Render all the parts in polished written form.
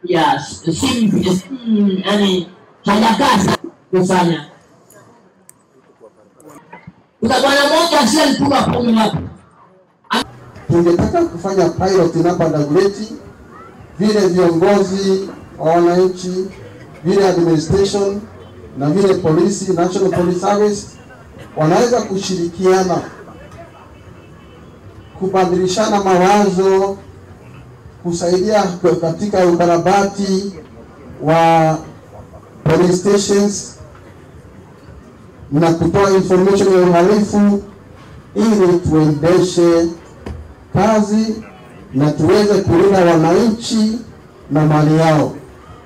ya yani hajakasa kufanya. Kuna bwana mmoja alikuwa pombe hapo. Tungetaka kufanya pilot hapa Dagoretti, vile viongozi wa wananchi, vile administration na vile polisi, National Police Service wanaweza kushirikiana kubadilishana mawazo, kusaidia katika ukarabati wa police stations na kutoa information ya uhalifu ili tuendeshe kazi na tuweze kulinda wananchi na mali yao.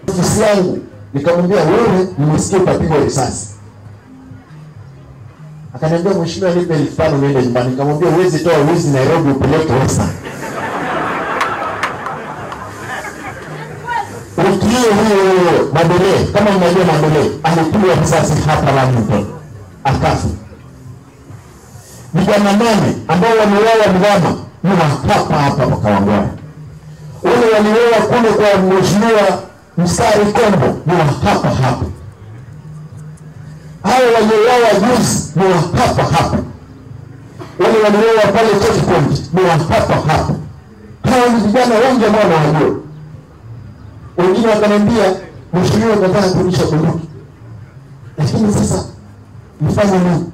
Ofisi yangu nikamwambia, wewe nimesikia utapigwa risasi. Akaniambia, mheshimiwa nipe 5,000 niende nyumbani. Nikamwambia, uwezi toa wizi Nairobi upeleke Western. Huyo Madole, kama unajua Madole, alipigwa risasi hapa Lamington akafa. Vijana 8 ambao waliuawa Mgama ni hapa Kawangware. Wale waliuawa kule kwa mheshimiwa Mstari Kombo ni hapa. Hao waliuawa juzi ni hapa. Wale waliuawa pale checkpoint ni hapa. Hao ni vijana wengi ambao wanajua. Wengine wakaniambia, mheshimiwa nataka kurudisha bunduki. Lakini sasa nifanye nini?